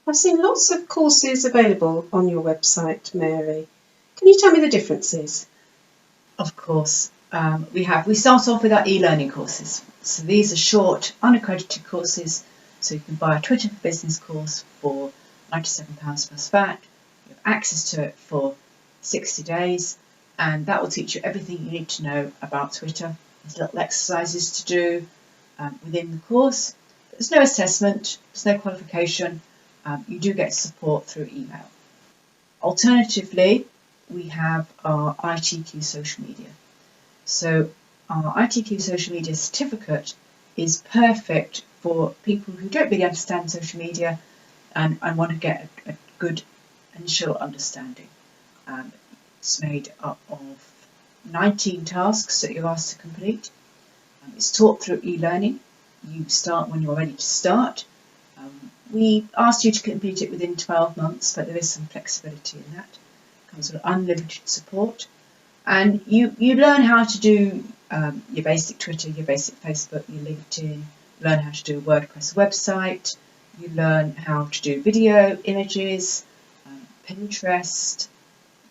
I've seen lots of courses available on your website, Mary. Can you tell me the differences? Of course. We start off with our e-learning courses. So these are short, unaccredited courses. So you can buy a Twitter for Business course for £97 plus VAT. You have access to it for 60 days, and that will teach you everything you need to know about Twitter. There's little exercises to do within the course. There's no assessment, there's no qualification. You do get support through email. Alternatively, we have our ITQ social media. So our ITQ social media certificate is perfect for people who don't really understand social media and want to get a good initial understanding. It's made up of 19 tasks that you're asked to complete. It's taught through e-learning. You start when you're ready to start. We asked you to complete it within 12 months, but there is some flexibility in that. It comes with unlimited support. And you learn how to do your basic Twitter, your basic Facebook, your LinkedIn, learn how to do a WordPress website, you learn how to do video, images, Pinterest,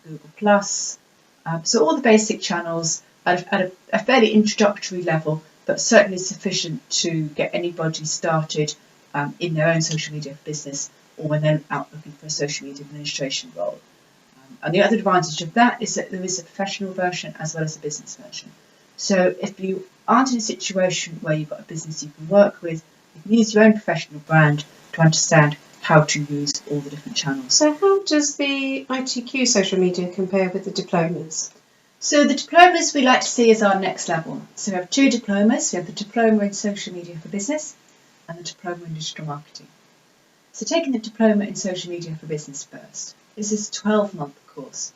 Google+. So all the basic channels at a fairly introductory level, but certainly sufficient to get anybody started in their own social media business or when they're out looking for a social media administration role. And the other advantage of that is that there is a professional version as well as a business version. So if you aren't in a situation where you've got a business you can work with, you can use your own professional brand to understand how to use all the different channels. So how does the ITQ social media compare with the diplomas? So the diplomas we like to see as our next level. So we have two diplomas. We have the Diploma in Social Media for Business and the Diploma in Digital Marketing. So taking the Diploma in Social Media for Business first. This is a 12-month course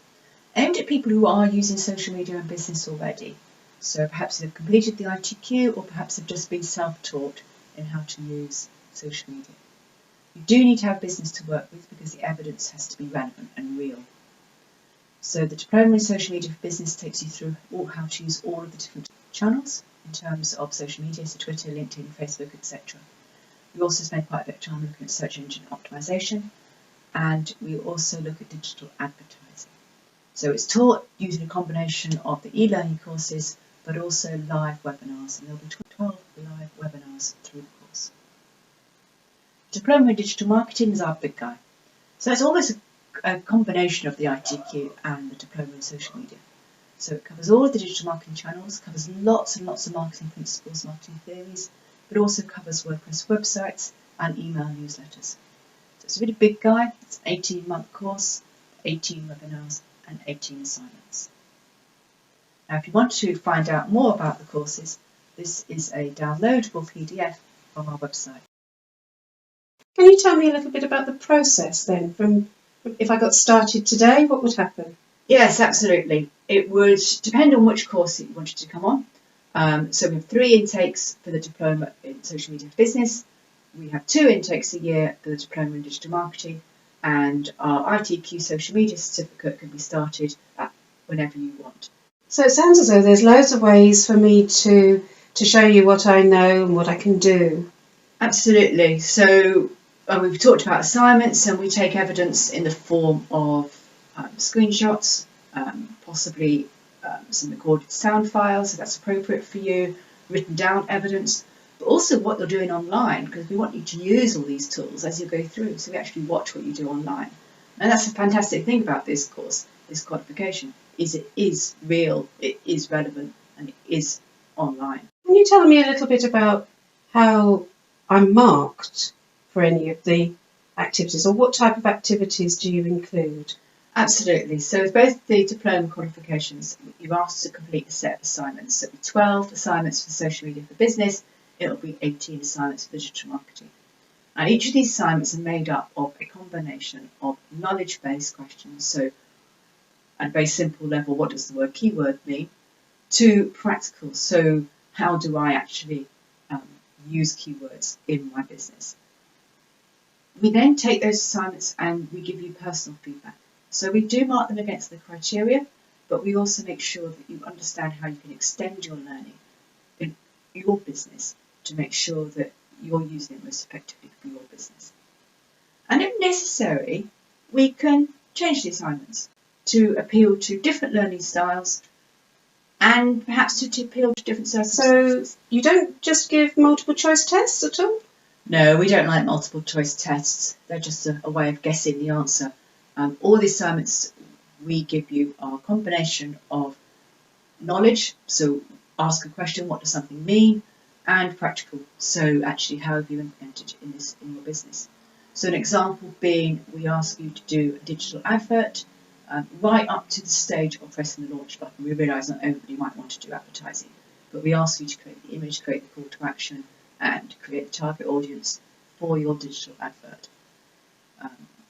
aimed at people who are using social media and business already. So perhaps they've completed the ITQ or perhaps they've just been self-taught in how to use social media. You do need to have business to work with because the evidence has to be relevant and real. So the Diploma in Social Media for Business takes you through how to use all of the different channels in terms of social media, so Twitter, LinkedIn, Facebook, etc. We also spend quite a bit of time looking at search engine optimization, and we also look at digital advertising. So it's taught using a combination of the e-learning courses, but also live webinars, and there'll be 12 live webinars through the course. Diploma in Digital Marketing is our big guy. So it's almost a combination of the ITQ and the Diploma in Social Media. So it covers all of the digital marketing channels, covers lots and lots of marketing principles, marketing theories, but also covers WordPress websites and email newsletters. So it's a really big guy. It's an 18-month course, 18 webinars and 18 assignments. Now if you want to find out more about the courses, this is a downloadable PDF from our website. Can you tell me a little bit about the process then? From if I got started today, what would happen? Yes, absolutely. It would depend on which course you wanted to come on. So we have 3 intakes for the Diploma in Social Media for Business. We have 2 intakes a year for the Diploma in Digital Marketing, and our ITQ Social Media certificate can be started at whenever you want. So it sounds as though there's loads of ways for me to show you what I know and what I can do. Absolutely. So we've talked about assignments, and we take evidence in the form of screenshots, possibly some recorded sound files if that's appropriate for you, written down evidence, but also what you're doing online, because we want you to use all these tools as you go through, so we actually watch what you do online. And that's a fantastic thing about this course, this qualification, is it is real, it is relevant, and it is online. Can you tell me a little bit about how I'm marked for any of the activities, or what type of activities do you include? Absolutely. So with both the diploma qualifications, you're asked to complete a set of assignments. So it'll be 12 assignments for social media for business, it'll be 18 assignments for digital marketing. And each of these assignments are made up of a combination of knowledge-based questions, so at a very simple level, what does the word keyword mean, to practical, so how do I actually use keywords in my business. We then take those assignments and we give you personal feedback. So we do mark them against the criteria, but we also make sure that you understand how you can extend your learning in your business to make sure that you're using it most effectively for your business. And if necessary, we can change the assignments to appeal to different learning styles and perhaps to appeal to different circumstances. So you don't just give multiple choice tests at all? No, we don't like multiple choice tests. They're just a way of guessing the answer. All the assignments we give you are a combination of knowledge, so ask a question, what does something mean, and practical, so actually how have you implemented in your business. So an example being, we ask you to do a digital advert right up to the stage of pressing the launch button. We realise not everybody might want to do advertising, but we ask you to create the image, create the call to action, and create the target audience for your digital advert,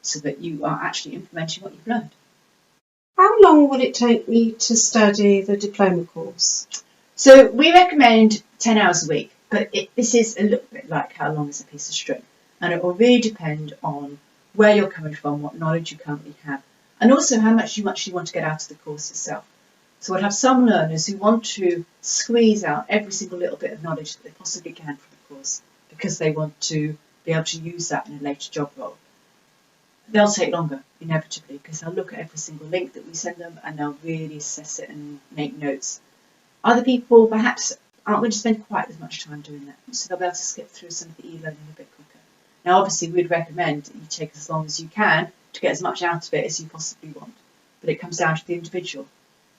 so that you are actually implementing what you've learned. How long will it take me to study the diploma course? So we recommend 10 hours a week, but this is a little bit like how long is a piece of string, and it will really depend on where you're coming from, what knowledge you currently have, and also how much you actually want to get out of the course itself. So we'll have some learners who want to squeeze out every single little bit of knowledge that they possibly can from the course because they want to be able to use that in a later job role. They'll take longer, inevitably, because they'll look at every single link that we send them and they'll really assess it and make notes. Other people perhaps aren't going to spend quite as much time doing that, so they'll be able to skip through some of the e-learning a bit quicker. Now, obviously, we'd recommend that you take as long as you can to get as much out of it as you possibly want, but it comes down to the individual.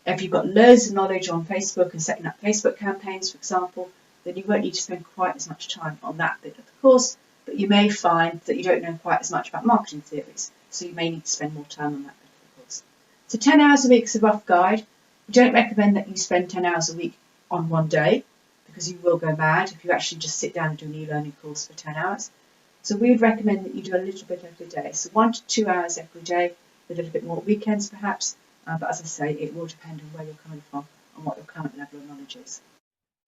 If you've got loads of knowledge on Facebook and setting up Facebook campaigns, for example, then you won't need to spend quite as much time on that bit of the course, but you may find that you don't know quite as much about marketing theories, so you may need to spend more time on that bit of the course. So 10 hours a week is a rough guide. We don't recommend that you spend 10 hours a week on one day, because you will go mad if you actually just sit down and do an e-learning course for 10 hours. So we would recommend that you do a little bit every day, so 1 to 2 hours every day, a little bit more weekends perhaps, but as I say, it will depend on where you're coming from and what your current level of knowledge is.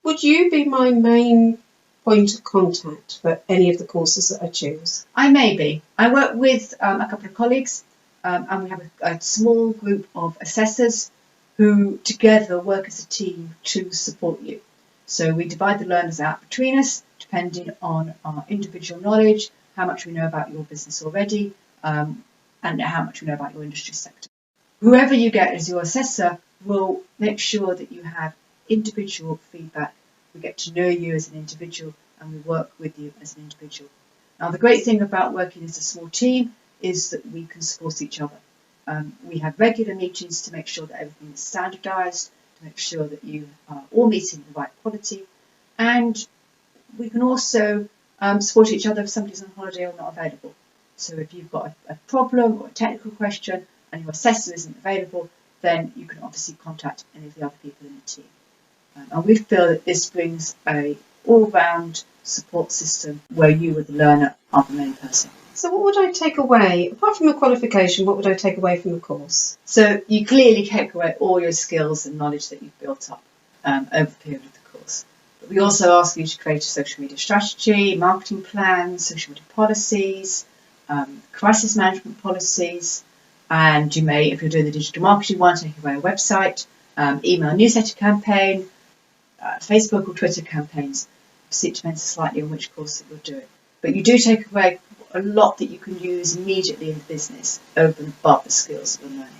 Would you be my main point of contact for any of the courses that I choose? I may be. I work with a couple of colleagues, and we have a small group of assessors who together work as a team to support you. So we divide the learners out between us, depending on our individual knowledge, how much we know about your business already, and how much we know about your industry sector. Whoever you get as your assessor will make sure that you have individual feedback. We get to know you as an individual and we work with you as an individual. Now, the great thing about working as a small team is that we can support each other. We have regular meetings to make sure that everything is standardised, to make sure that you are all meeting the right quality, and we can also support each other if somebody's on holiday or not available. So if you've got a problem or a technical question and your assessor isn't available, then you can obviously contact any of the other people in the team. And we feel that this brings a all-round support system where you, as the learner, are the main person. So what would I take away, apart from a qualification, what would I take away from the course? So you clearly take away all your skills and knowledge that you've built up over the period of the course. But we also ask you to create a social media strategy, marketing plans, social media policies, crisis management policies, and you may, if you're doing the digital marketing one, take away a website, email newsletter campaign, Facebook or Twitter campaigns. Obviously, it depends slightly on which course that you're doing. But you do take away a lot that you can use immediately in the business over and above the skills that you're learning.